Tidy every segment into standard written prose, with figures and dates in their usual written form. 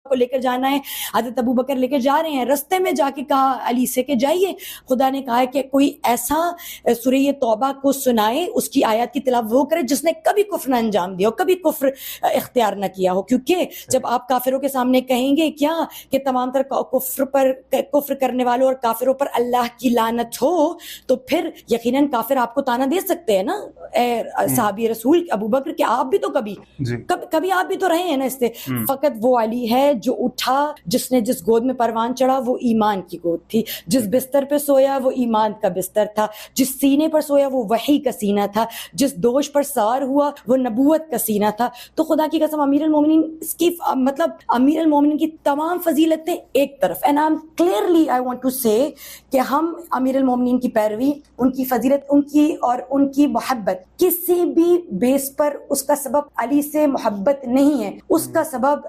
کو لے کر جانا ہے. حضرت ابو بکر لے کر جا رہے ہیں, رستے میں جا کے کہا علی سے کہ جائیے, خدا نے کہا ہے کہ کوئی ایسا سورہ توبہ کو سنائے, اس کی آیات کی تلاوت وہ کرے جس نے کبھی کفر نہ انجام دیا ہو, کبھی کفر اختیار نہ کیا ہو. کیونکہ جب آپ کافروں کے سامنے کہیں گے کیا کہ تمام تر کفر کرنے والوں اور کافروں پر اللہ کی لعنت ہو, تو پھر یقیناً کافر آپ کو تانا دے سکتے ہیں نا, اے صحابی رسول ابو بکر, کہ آپ بھی تو کبھی آپ بھی تو رہے ہیں نا اس سے. فقط وہ علی ہے جو اٹھا, جس نے جس گود میں پروان چڑھا وہ ایمان کی گود تھی, جس بستر پہ سویا وہ ایمان کا بستر تھا, جس سینے پر سویا وہ وحی کا سینہ تھا, جس دوش پر سوار ہوا وہ نبوت کا سینہ تھا. تو خدا کی قسم امیر المومنین اس کی مطلب امیر المومنین کی تمام فضیلتیں ایک طرف, and I am clearly I want to say کہ ہم امیر المومنین کی پیروی, ان کی فضیلت, ان کی اور ان کی محبت کسی بھی بیس پر اس کا سبب علی سے محبت نہیں ہے, اس کا سبب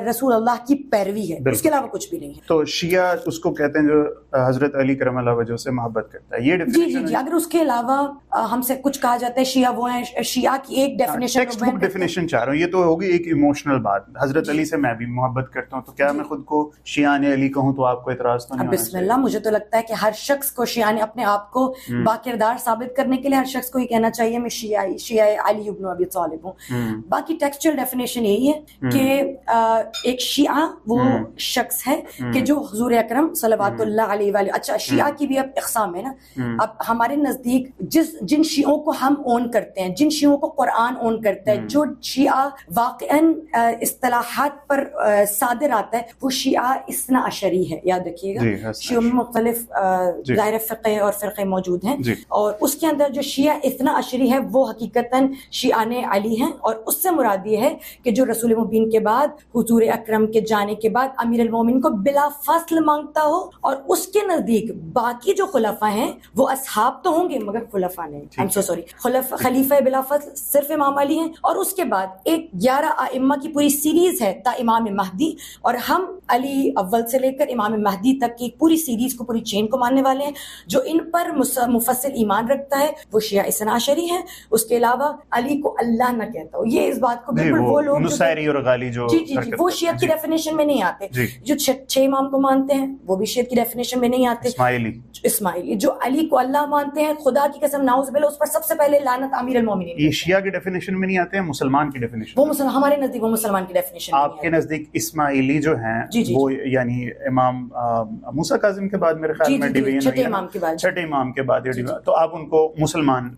رسول اللہ کی پیروی ہے, اس کے علاوہ کچھ بھی نہیں ہے. تو شیعہ اس کو کہتے ہیں جو حضرت علی کرم اللہ وجہ سے محبت کرتا ہے, یہ ڈیفینیشن. جی اگر اس کے علاوہ ہم سے کچھ کہا جاتا ہے شیعہ وہ ہیں, شیعہ کی ایک ڈیفینیشن, ٹیکسٹ بک ڈیفینیشن چاہ رہا ہوں, یہ تو ہوگی ایک ایموشنل بات. حضرت علی سے میں بھی محبت کرتا ہوں, تو کیا میں خود کو شیعان علی کہوں تو آپ کو اعتراض تو نہیں؟ بسم اللہ, مجھے تو لگتا ہے کہ ہر شخص کو شیعان اپنے آپ کو باکردار ثابت کرنے کے لیے ہر شخص کو یہ کہنا چاحیے میں شیعہ علی ابن ابی طالب ہوں. باقی ٹیکسچوئل ڈیفینیشن یہی ہے کہ ایک شیعہ وہ شخص ہے کہ جو حضور اکرم صلوات اللہ علیہ وآلہ. اچھا, شیعہ کی بھی اب اقسام ہے نا. اب ہمارے نزدیک جن شیعوں کو ہم اون کرتے ہیں, جن شیعوں کو قرآن اون کرتا ہے, جو شیعہ واقعاً اصطلاحات پر صادر آتا ہے, وہ شیعہ اثنا عشری ہے. یاد رکھیے گا, شیعوں میں مختلف ظاہر فقہ اور فرقے موجود ہیں, اور اس کے اندر جو شیعہ اثنا عشری ہے وہ حقیقتاً شیعان علی ہیں, اور اس سے مراد یہ ہے کہ جو رسول مبین کے بعد حضور اکرم کے جانے کے بعد امیر المومنین کو بلا فصل مانگتا ہو, اور اس کے نزدیک باقی جو خلفاء ہیں وہ اصحاب تو ہوں گے مگر خلفاء نہیں. I'm so sorry, خلیفہ بلا فصل صرف امام علی ہیں, اور اس کے بعد ایک 11 ائمہ کی پوری سیریز ہے تا امام مہدی, اور ہم علی اول سے لے کر امام مہدی تک کی پوری سیریز کو, پوری چین کو ماننے والے ہیں. جو ان پر مفصل ایمان رکھتا ہے وہ شیعہ اثنا عشری ہیں. اس کے علاوہ علی کو اللہ نہ کہتا ہو, یہ اس بات کو بالکل وہ لوگ نصیری اور غالی جو وہ شیعہ کی ڈیفینیشن میں نہیں آتے. جو 6 امام کو مانتے ہیں وہ بھی شیعہ کی ڈیفینیشن میں نہیں آتے. اسماعیلی جو علی کو اللہ مانتے ہیں, خدا کی قسم نعوذ باللہ, اس پر سب سے پہلے لعنت امیر المومنین. یہ شیعہ کی ڈیفینیشن میں نہیں آتے ہیں, مسلمان کی ڈیفینیشن. وہ ہمارے نزدیک وہ مسلمان کی ڈیفینیشن. آپ کے نزدیک اسماعیلی جو ہیں وہ یعنی امام موسیٰ کاظم کے بعد میرے خیال میں ڈویژن, چھٹے امام کے بعد, تو آپ ان کو مسلمان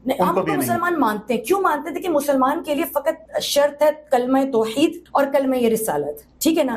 مانتے ہیں. کیوں مانتے تھے کہ مسلمان کے لیے فقط شرط ہے کلمہ توحید اور کلمہ رسالت, ٹھیک ہے نا.